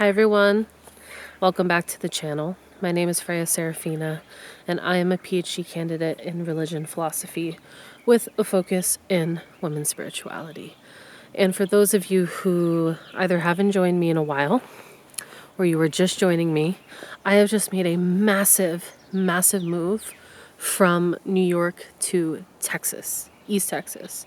Hi everyone, welcome back to the channel. My name is Freya Serafina and I am a PhD candidate in religion philosophy with a focus in women's spirituality. And for those of you who either haven't joined me in a while or you are just joining me, I have just made a massive move from New York to Texas, East Texas.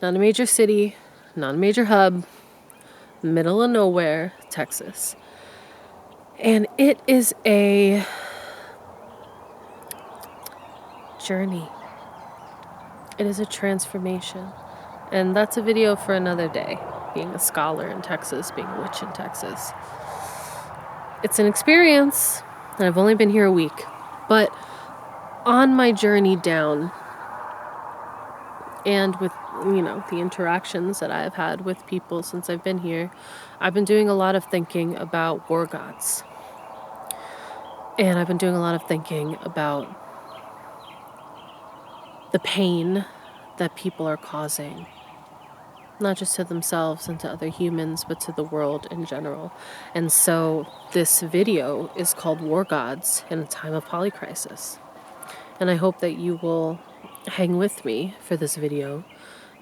Not a major city, not a major hub, middle of nowhere, Texas. And it is a journey. It is a transformation. And that's a video for another day, being a scholar in Texas, being a witch in Texas. It's an experience, and I've only been here a week. But on my journey down, and with, the interactions that I've had with people since I've been here, I've been doing a lot of thinking about war gods. And I've been doing a lot of thinking about the pain that people are causing, not just to themselves and to other humans, but to the world in general. And so this video is called War Gods in a Time of Polycrisis. And I hope that you will hang with me for this video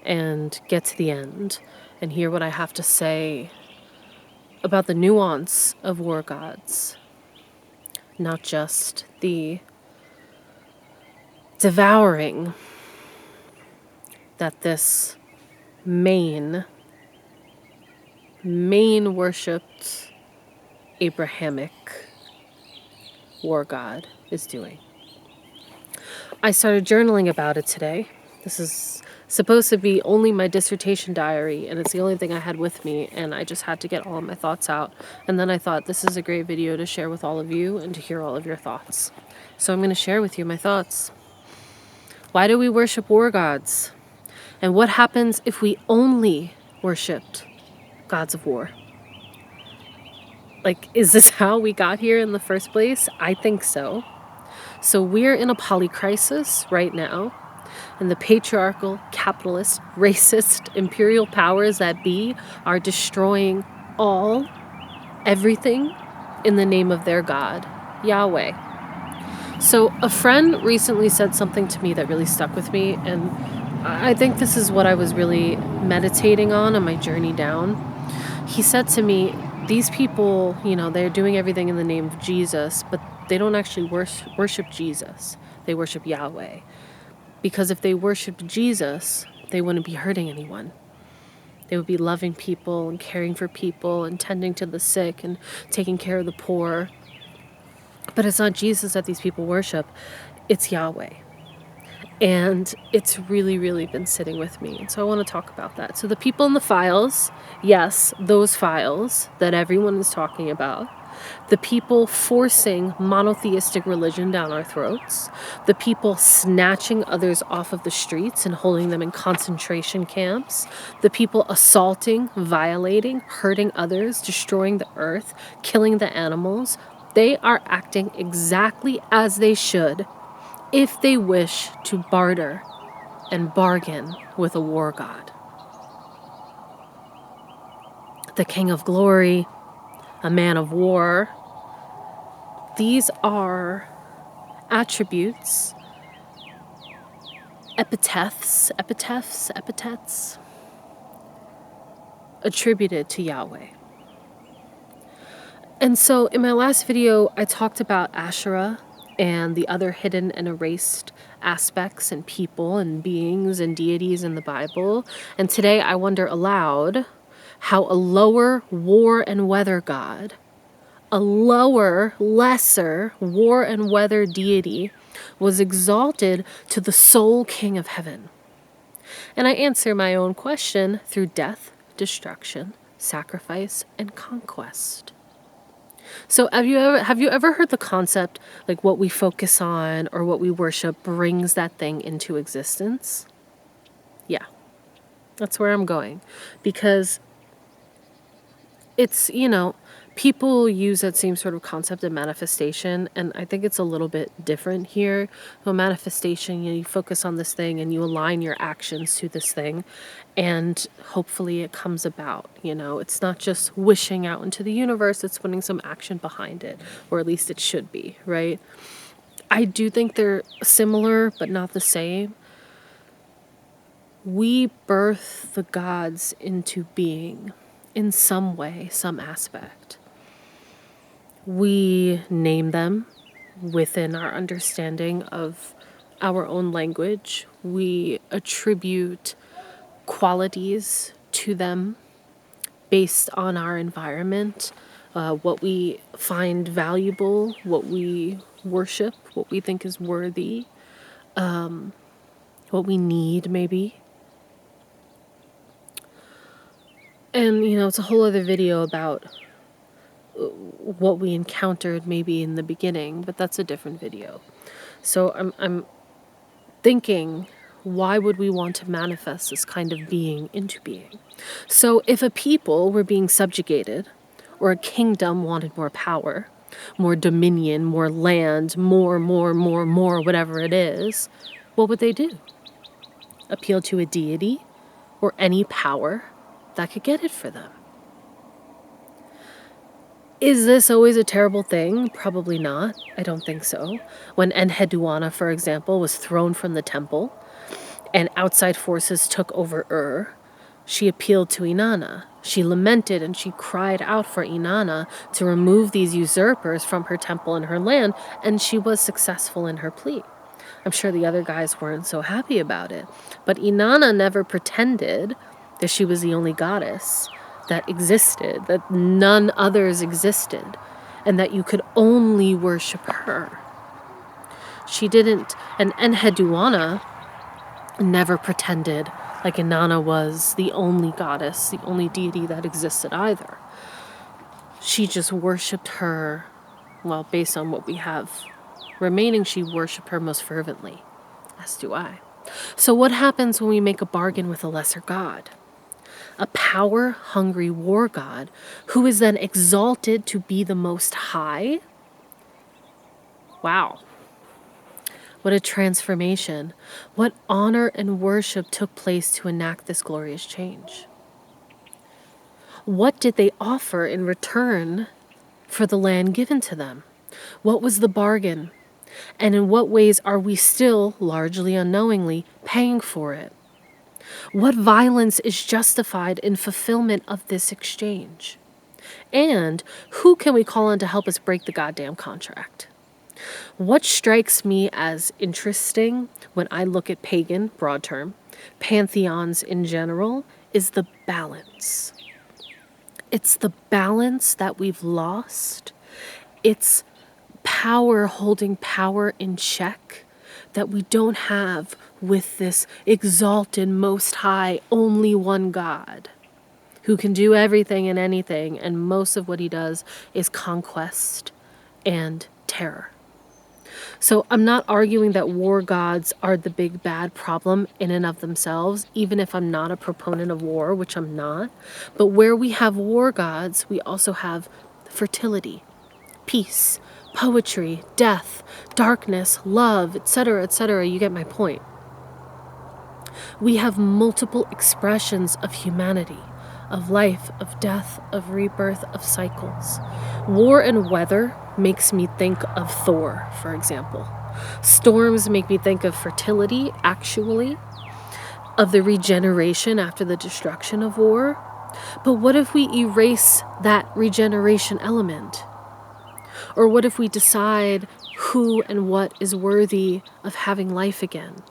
and get to the end and hear what I have to say about the nuance of war gods, not just the devouring that this main worshipped Abrahamic war god is doing. I started journaling about it today. This is supposed to be only my dissertation diary, and it's the only thing I had with me, and I just had to get all of my thoughts out. And then I thought this is a great video to share with all of you and to hear all of your thoughts. So I'm going to share with you my thoughts. Why do we worship war gods? And what happens if we only worshipped gods of war? Is this how we got here in the first place? I think so. So we're in a polycrisis right now, and the patriarchal, capitalist, racist, imperial powers that be are destroying everything in the name of their God, Yahweh. So a friend recently said something to me that really stuck with me, and I think this is what I was really meditating on my journey down. He said to me, these people, they're doing everything in the name of Jesus, but they don't actually worship Jesus. They worship Yahweh. Because if they worshiped Jesus, they wouldn't be hurting anyone. They would be loving people and caring for people and tending to the sick and taking care of the poor. But it's not Jesus that these people worship. It's Yahweh. And it's really, really been sitting with me. And so I want to talk about that. So the people in the files, yes, those files that everyone is talking about, the people forcing monotheistic religion down our throats, the people snatching others off of the streets and holding them in concentration camps, the people assaulting, violating, hurting others, destroying the earth, killing the animals, they are acting exactly as they should if they wish to barter and bargain with a war god. The King of Glory, a man of war, these are attributes, epithets, attributed to Yahweh. And so in my last video, I talked about Asherah and the other hidden and erased aspects and people and beings and deities in the Bible. And today I wonder aloud how a lower war and weather god, a lower, lesser war and weather deity was exalted to the sole King of heaven. And I answer my own question through death, destruction, sacrifice, and conquest. So have you ever heard the concept, what we focus on or what we worship brings that thing into existence? Yeah, that's where I'm going. Because it's, people use that same sort of concept of manifestation, and I think it's a little bit different here. So manifestation, you focus on this thing and you align your actions to this thing, and hopefully it comes about. It's not just wishing out into the universe, it's putting some action behind it, or at least it should be, right? I do think they're similar, but not the same. We birth the gods into being in some way, some aspect. We name them within our understanding of our own language. We attribute qualities to them based on our environment, what we find valuable, what we worship, what we think is worthy, what we need, maybe. And, it's a whole other video about what we encountered maybe in the beginning, but that's a different video. So I'm thinking, why would we want to manifest this kind of being into being? So if a people were being subjugated, or a kingdom wanted more power, more dominion, more land, more, whatever it is, what would they do? Appeal to a deity or any power that could get it for them? Is this always a terrible thing? Probably not. I don't think so. When Enheduanna, for example, was thrown from the temple and outside forces took over she appealed to Inanna. She lamented and she cried out for Inanna to remove these usurpers from her temple and her land, and she was successful in her plea. I'm sure the other guys weren't so happy about it, but Inanna never pretended that she was the only goddess that existed, that none others existed, and that you could only worship her. She didn't, and Enheduanna never pretended like Inanna was the only goddess, the only deity that existed either. She just worshipped her, well, based on what we have remaining, she worshipped her most fervently, as do I. So what happens when we make a bargain with a lesser god? A power-hungry war god who is then exalted to be the most high? Wow. What a transformation. What honor and worship took place to enact this glorious change? What did they offer in return for the land given to them? What was the bargain? And in what ways are we still, largely unknowingly, paying for it? What violence is justified in fulfillment of this exchange? And who can we call on to help us break the goddamn contract? What strikes me as interesting when I look at pagan, broad term, pantheons in general, is the balance. It's the balance that we've lost. It's power holding power in check that we don't have with this exalted, most high, only one God who can do everything and anything, and most of what he does is conquest and terror. So I'm not arguing that war gods are the big bad problem in and of themselves, even if I'm not a proponent of war, which I'm not. But where we have war gods, we also have fertility, peace, poetry, death, darkness, love, etc., etc. You get my point. We have multiple expressions of humanity, of life, of death, of rebirth, of cycles. War and weather makes me think of Thor, for example. Storms make me think of fertility, actually, of the regeneration after the destruction of war. But what if we erase that regeneration element? Or what if we decide who and what is worthy of having life again?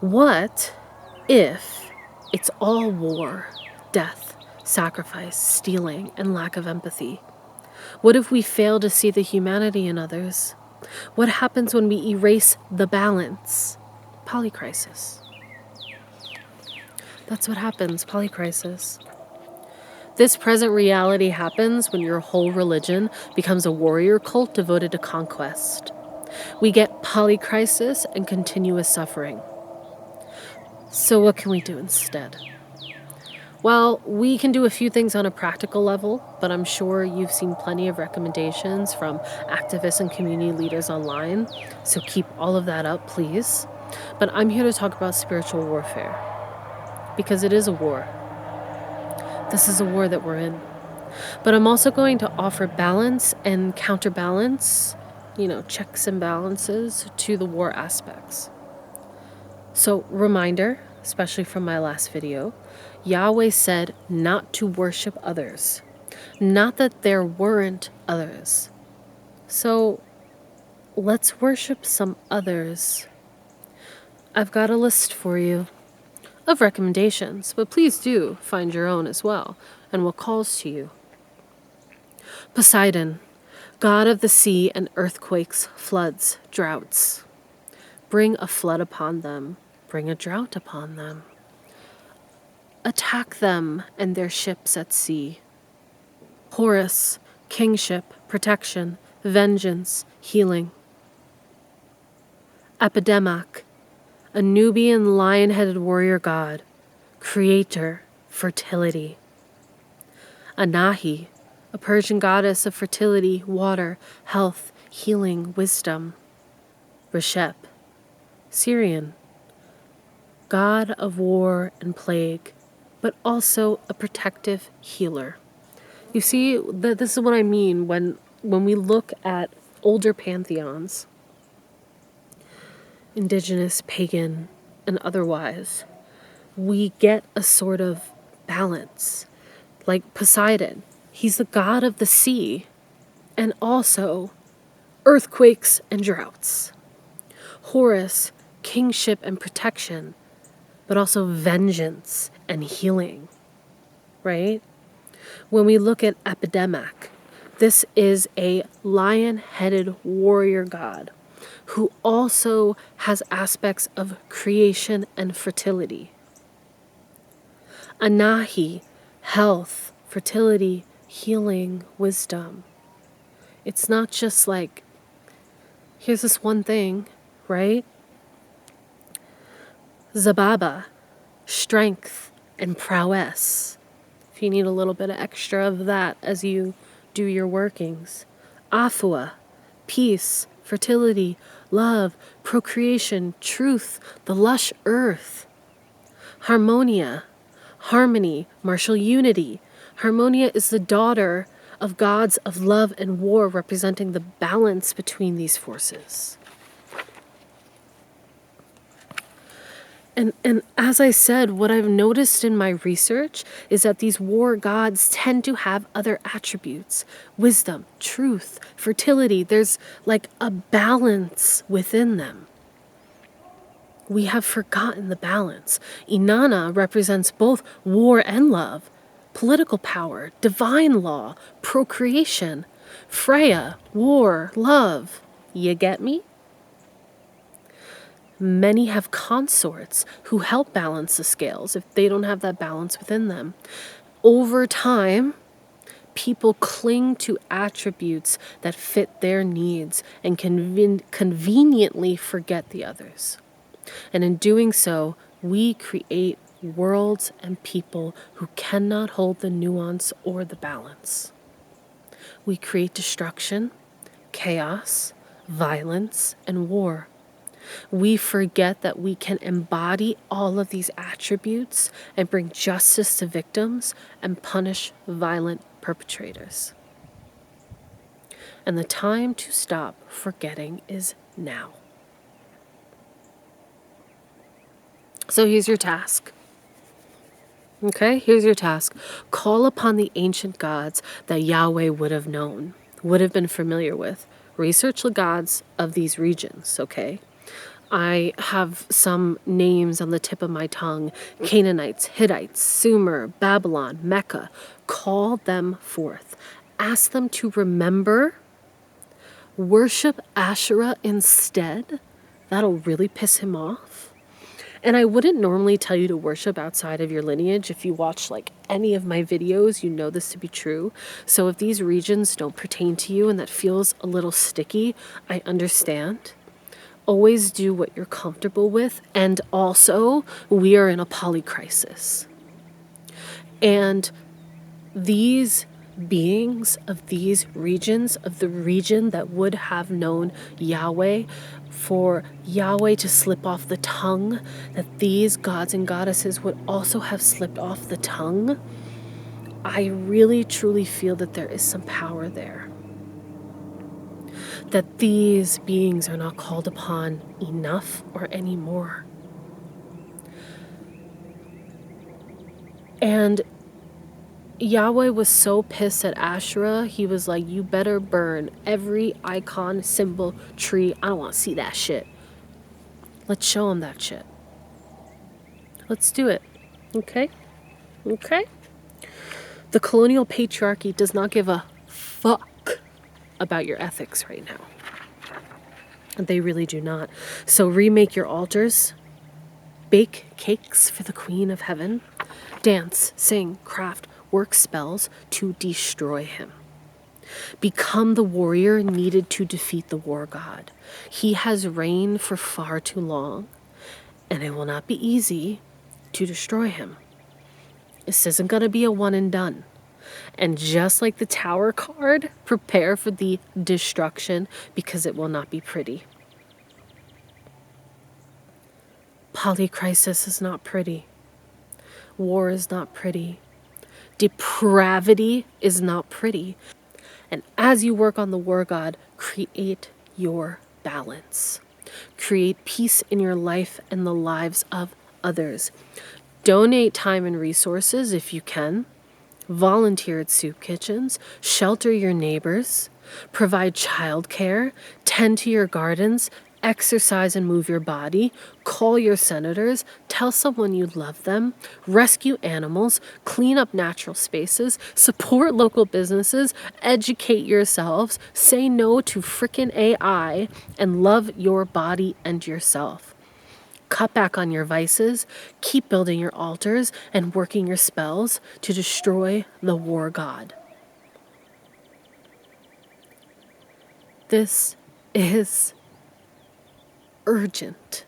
What if it's all war, death, sacrifice, stealing, and lack of empathy? What if we fail to see the humanity in others? What happens when we erase the balance? Polycrisis. That's what happens, polycrisis. This present reality happens when your whole religion becomes a warrior cult devoted to conquest. We get polycrisis and continuous suffering. So what can we do instead? Well, we can do a few things on a practical level, but I'm sure you've seen plenty of recommendations from activists and community leaders online, so keep all of that up, please. But I'm here to talk about spiritual warfare, because it is a war. This is a war that we're in. But I'm also going to offer balance and counterbalance, checks and balances to the war aspects. So, reminder, especially from my last video, Yahweh said not to worship others. Not that there weren't others. So, let's worship some others. I've got a list for you of recommendations, but please do find your own as well and what calls to you. Poseidon, god of the sea and earthquakes, floods, droughts. Bring a flood upon them, bring a drought upon them. Attack them and their ships at sea. Horus, kingship, protection, vengeance, healing. Epidemic, a Nubian lion-headed warrior god, creator, fertility. Anahi, a Persian goddess of fertility, water, health, healing, wisdom. Reshep, Syrian, god of war and plague, but also a protective healer. You see, this is what I mean when we look at older pantheons, indigenous, pagan, and otherwise, we get a sort of balance. Like Poseidon, he's the god of the sea, and also earthquakes and droughts. Horus, kingship and protection, but also vengeance and healing, right? When we look at Epidemic, this is a lion-headed warrior god who also has aspects of creation and fertility. Anahi, health, fertility, healing, wisdom. It's not just like, here's this one thing, right? Zababa, strength and prowess. If you need a little bit of extra of that as you do your workings. Afua, peace, fertility, love, procreation, truth, the lush earth. Harmonia, harmony, martial unity. Harmonia is the daughter of gods of love and war, representing the balance between these forces. And as I said, what I've noticed in my research is that these war gods tend to have other attributes. Wisdom, truth, fertility. There's like a balance within them. We have forgotten the balance. Inanna represents both war and love, political power, divine law, procreation. Freya, war, love. You get me? Many have consorts who help balance the scales if they don't have that balance within them. Over time, people cling to attributes that fit their needs and conveniently forget the others. And in doing so, we create worlds and people who cannot hold the nuance or the balance. We create destruction, chaos, violence, and war. We forget that we can embody all of these attributes and bring justice to victims and punish violent perpetrators. And the time to stop forgetting is now. So here's your task. Okay, here's your task. Call upon the ancient gods that Yahweh would have known, would have been familiar with. Research the gods of these regions, okay? I have some names on the tip of my tongue. Canaanites, Hittites, Sumer, Babylon, Mecca. Call them forth. Ask them to remember. Worship Asherah instead. That'll really piss him off. And I wouldn't normally tell you to worship outside of your lineage. If you watch like any of my videos, you know this to be true. So if these regions don't pertain to you and that feels a little sticky, I understand. Always do what you're comfortable with. And also, we are in a polycrisis. And these beings of these regions, of the region that would have known Yahweh, for Yahweh to slip off the tongue, that these gods and goddesses would also have slipped off the tongue, I really truly feel that there is some power there. That these beings are not called upon enough or anymore. And Yahweh was so pissed at Asherah, he was like, you better burn every icon, symbol, tree. I don't want to see that shit. Let's show him that shit. Let's do it. Okay? Okay? The colonial patriarchy does not give a fuck about your ethics right now. They really do not. So remake your altars. Bake cakes for the Queen of Heaven. Dance, sing, craft, work spells to destroy him. Become the warrior needed to defeat the war god. He has reigned for far too long, and it will not be easy to destroy him. This isn't going to be a one and done. And just like the Tower card, prepare for the destruction because it will not be pretty. Polycrisis is not pretty. War is not pretty. Depravity is not pretty. And as you work on the war god, create your balance. Create peace in your life and the lives of others. Donate time and resources if you can. Volunteer at soup kitchens. Shelter your neighbors. Provide childcare. Tend to your gardens. Exercise and move your body. Call your senators. Tell someone you love them. Rescue animals. Clean up natural spaces. Support local businesses. Educate yourselves. Say no to frickin' AI. And love your body and yourself. Cut back on your vices. Keep building your altars and working your spells to destroy the war god. This is urgent.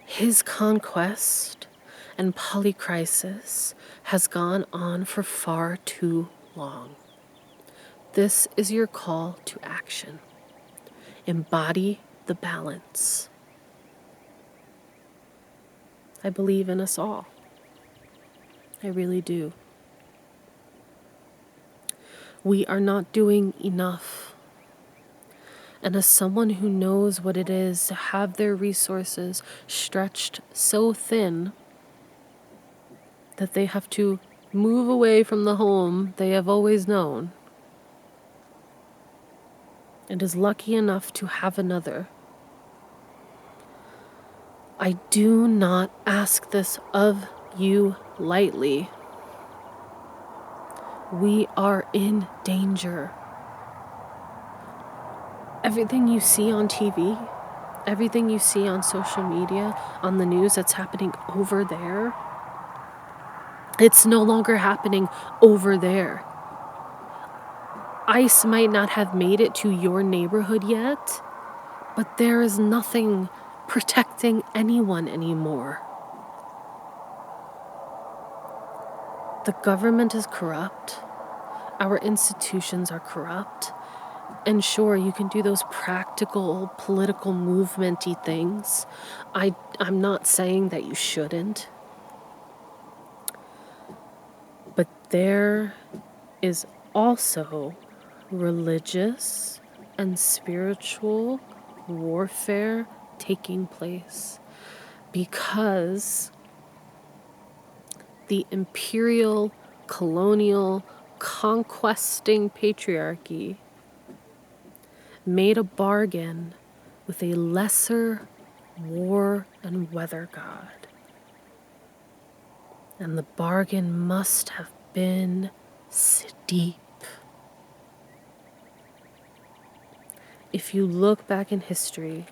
His conquest and polycrisis has gone on for far too long. This is your call to action. Embody the balance. I believe in us all. I really do. We are not doing enough. And as someone who knows what it is to have their resources stretched so thin that they have to move away from the home they have always known, and is lucky enough to have another, I do not ask this of you lightly. We are in danger. Everything you see on TV, everything you see on social media, on the news that's happening over there, it's no longer happening over there. ICE might not have made it to your neighborhood yet, but there is nothing protecting anyone anymore. The government is corrupt. Our institutions are corrupt. And sure, you can do those practical political movement-y things. I'm not saying that you shouldn't. But there is also religious and spiritual warfare taking place because the imperial, colonial, conquesting patriarchy made a bargain with a lesser war and weather god. And the bargain must have been steep. If you look back in history,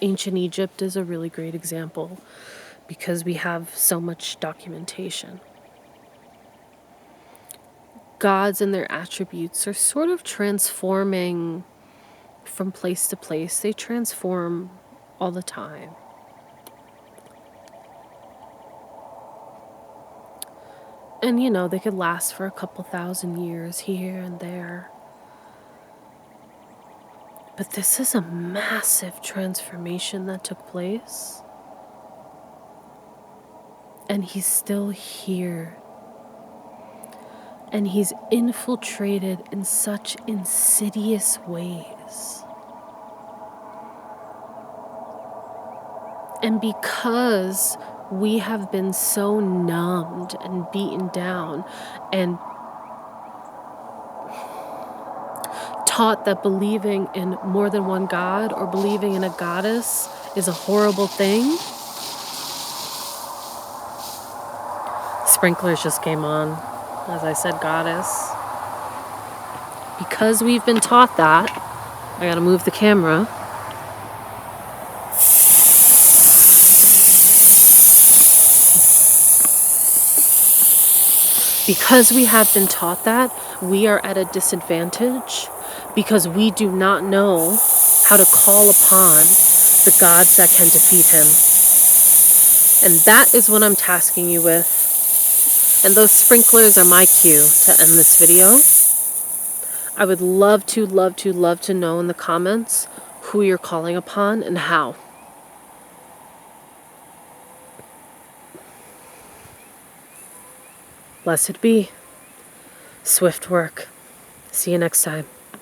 ancient Egypt is a really great example because we have so much documentation. Gods and their attributes are sort of transforming from place to place. They transform all the time. And, you know, they could last for a couple thousand years here and there. But this is a massive transformation that took place. And he's still here. And he's infiltrated in such insidious ways. And because we have been so numbed and beaten down and taught that believing in more than one god or believing in a goddess is a horrible thing. Sprinklers just came on as I said goddess. Because we've been taught that, I gotta move the camera. Because we have been taught that, we are at a disadvantage because we do not know how to call upon the gods that can defeat him. And that is what I'm tasking you with. And those sprinklers are my cue to end this video. I would love to know in the comments who you're calling upon and how. Blessed be. Swift work. See you next time.